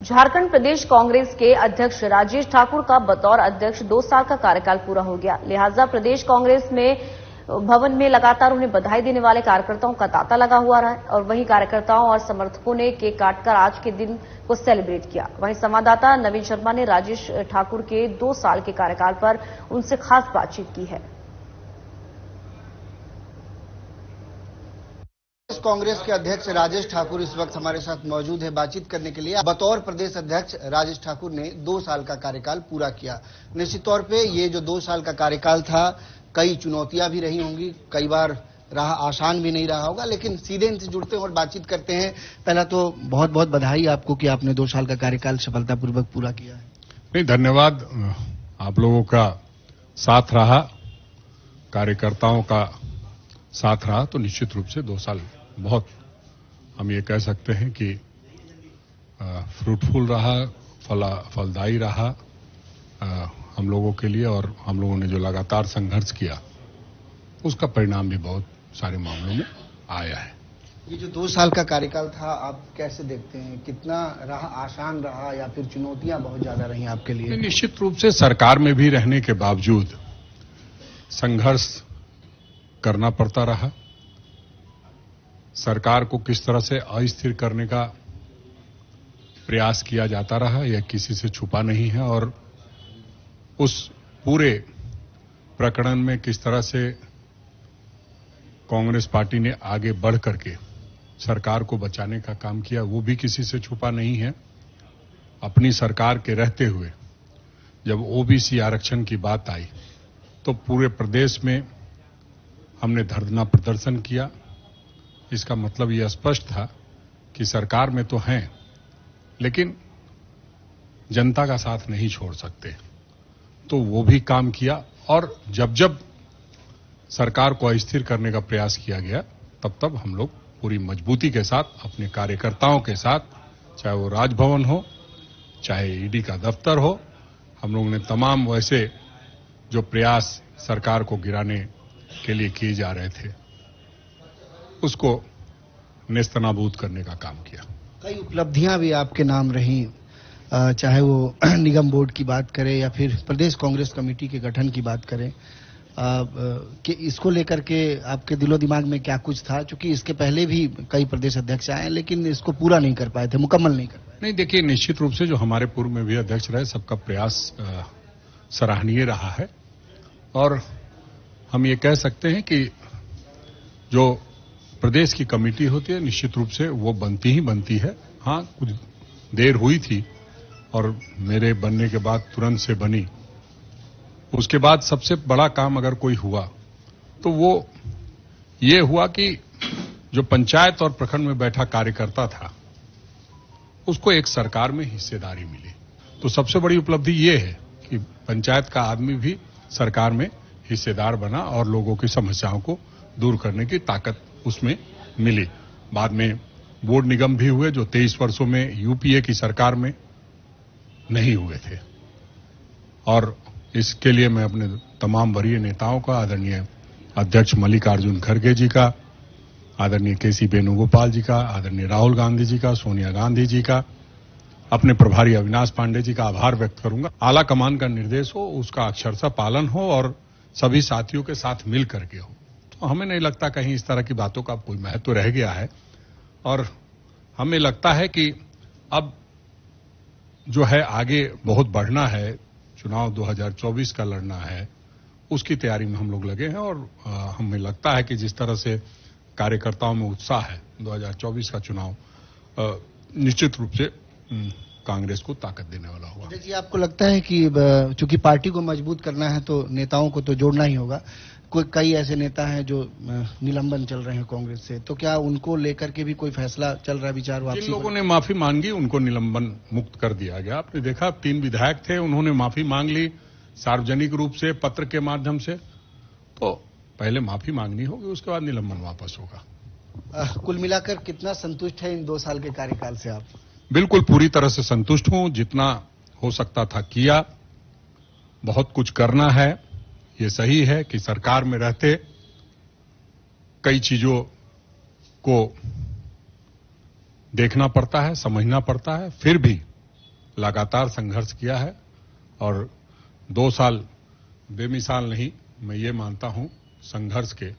झारखंड प्रदेश कांग्रेस के अध्यक्ष राजेश ठाकुर का बतौर अध्यक्ष 2 साल का कार्यकाल पूरा हो गया। लिहाजा प्रदेश कांग्रेस में भवन में लगातार उन्हें बधाई देने वाले कार्यकर्ताओं का तांता लगा हुआ रहा और वहीं कार्यकर्ताओं और समर्थकों ने केक काटकर आज के दिन को सेलिब्रेट किया। वहीं संवाददाता नवीन शर्मा ने राजेश ठाकुर के 2 साल के कार्यकाल पर उनसे खास बातचीत की है। कांग्रेस के अध्यक्ष राजेश ठाकुर इस वक्त हमारे साथ मौजूद है बातचीत करने के लिए। बतौर प्रदेश अध्यक्ष राजेश ठाकुर ने 2 साल का कार्यकाल पूरा किया। निश्चित तौर पे ये जो 2 साल का कार्यकाल था, कई चुनौतियां भी रही होंगी, कई बार रहा आसान भी नहीं रहा होगा, लेकिन सीधे इनसे जुड़ते हैं और बातचीत करते हैं। पहला तो बहुत बहुत बधाई आपको कि आपने 2 साल का कार्यकाल सफलतापूर्वक पूरा किया है। नहीं, धन्यवाद। आप लोगों का साथ रहा, कार्यकर्ताओं का साथ रहा, तो निश्चित रूप से 2 साल बहुत हम ये कह सकते हैं कि फ्रूटफुल रहा, फलदायी रहा हम लोगों के लिए, और हम लोगों ने जो लगातार संघर्ष किया उसका परिणाम भी बहुत सारे मामलों में आया है। ये जो 2 साल का कार्यकाल था, आप कैसे देखते हैं? कितना रहा, आसान रहा या फिर चुनौतियां बहुत ज्यादा रही आपके लिए? निश्चित रूप से सरकार में भी रहने के बावजूद संघर्ष करना पड़ता रहा। सरकार को किस तरह से अस्थिर करने का प्रयास किया जाता रहा, यह किसी से छुपा नहीं है, और उस पूरे प्रकरण में किस तरह से कांग्रेस पार्टी ने आगे बढ़ करके सरकार को बचाने का काम किया, वो भी किसी से छुपा नहीं है। अपनी सरकार के रहते हुए जब ओबीसी आरक्षण की बात आई तो पूरे प्रदेश में हमने धरना प्रदर्शन किया। इसका मतलब यह स्पष्ट था कि सरकार में तो हैं, लेकिन जनता का साथ नहीं छोड़ सकते, तो वो भी काम किया। और जब जब सरकार को अस्थिर करने का प्रयास किया गया, तब तब हम लोग पूरी मजबूती के साथ अपने कार्यकर्ताओं के साथ, चाहे वो राजभवन हो, चाहे ईडी का दफ्तर हो, हम लोगों ने तमाम वैसे जो प्रयास सरकार को गिराने के लिए किए जा रहे थे उसको नेस्तनाबूद करने का काम किया। कई उपलब्धियां भी आपके नाम रही, चाहे वो निगम बोर्ड की बात करें या फिर प्रदेश कांग्रेस कमेटी के गठन की बात करें, कि इसको लेकर के आपके दिलो दिमाग में क्या कुछ था? क्योंकि इसके पहले भी कई प्रदेश अध्यक्ष आए, लेकिन इसको पूरा नहीं कर पाए थे, मुकम्मल नहीं कर पाए। नहीं, देखिए, निश्चित रूप से जो हमारे पूर्व में भी अध्यक्ष रहे, सबका प्रयास सराहनीय रहा है, और हम ये कह सकते हैं कि जो प्रदेश की कमेटी होती है, निश्चित रूप से वो बनती ही बनती है। हाँ, कुछ देर हुई थी और मेरे बनने के बाद तुरंत से बनी। उसके बाद सबसे बड़ा काम अगर कोई हुआ तो वो ये हुआ कि जो पंचायत और प्रखंड में बैठा कार्यकर्ता था उसको एक सरकार में हिस्सेदारी मिली। तो सबसे बड़ी उपलब्धि ये है कि पंचायत का आदमी भी सरकार में हिस्सेदार बना और लोगों की समस्याओं को दूर करने की ताकत उसमें मिली। बाद में बोर्ड निगम भी हुए जो 23 वर्षों में यूपीए की सरकार में नहीं हुए थे, और इसके लिए मैं अपने तमाम वरीय नेताओं का, आदरणीय अध्यक्ष मल्लिकार्जुन खड़गे जी का, आदरणीय केसी वेणुगोपाल जी का, आदरणीय राहुल गांधी जी का, सोनिया गांधी जी का, अपने प्रभारी अविनाश पांडे जी का आभार व्यक्त करूंगा। आला कमान का निर्देश हो, उसका अक्षरशः पालन हो और सभी साथियों के साथ मिल करके हो, तो हमें नहीं लगता कहीं इस तरह की बातों का कोई महत्व रह गया है। और हमें लगता है कि अब जो है आगे बहुत बढ़ना है, चुनाव 2024 का लड़ना है, उसकी तैयारी में हम लोग लगे हैं, और हमें लगता है कि जिस तरह से कार्यकर्ताओं में उत्साह है, 2024 का चुनाव निश्चित रूप से कांग्रेस को ताकत देने वाला होगा। जी, आपको लगता है कि चूंकि पार्टी को मजबूत करना है तो नेताओं को तो जोड़ना ही होगा, कई ऐसे नेता हैं जो निलंबन चल रहे हैं कांग्रेस से, तो क्या उनको लेकर के भी कोई फैसला चल रहा है, विचार वापसी? जिन लोगों ने माफी मांगी उनको निलंबन मुक्त कर दिया गया। आपने देखा 3 विधायक थे, उन्होंने माफी मांग ली सार्वजनिक रूप से, पत्र के माध्यम से। तो पहले माफी मांगनी होगी, उसके बाद निलंबन वापस होगा। कुल मिलाकर कितना संतुष्ट है इन 2 साल के कार्यकाल से आप? बिल्कुल पूरी तरह से संतुष्ट हूं। जितना हो सकता था किया। बहुत कुछ करना है, ये सही है कि सरकार में रहते कई चीजों को देखना पड़ता है, समझना पड़ता है, फिर भी लगातार संघर्ष किया है और 2 साल बेमिसाल नहीं, मैं ये मानता हूं संघर्ष के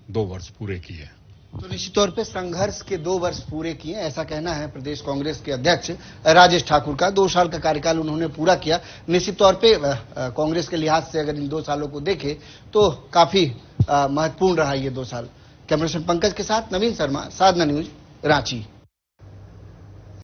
2 वर्ष पूरे किए। तो निश्चित तौर पे संघर्ष के 2 वर्ष पूरे किए, ऐसा कहना है प्रदेश कांग्रेस के अध्यक्ष राजेश ठाकुर का। 2 साल का कार्यकाल उन्होंने पूरा किया। निश्चित तौर पे कांग्रेस के लिहाज से अगर इन 2 सालों को देखें तो काफी महत्वपूर्ण रहा ये 2 साल। कैमरा पर्सन पंकज के साथ नवीन शर्मा, साधना न्यूज, रांची।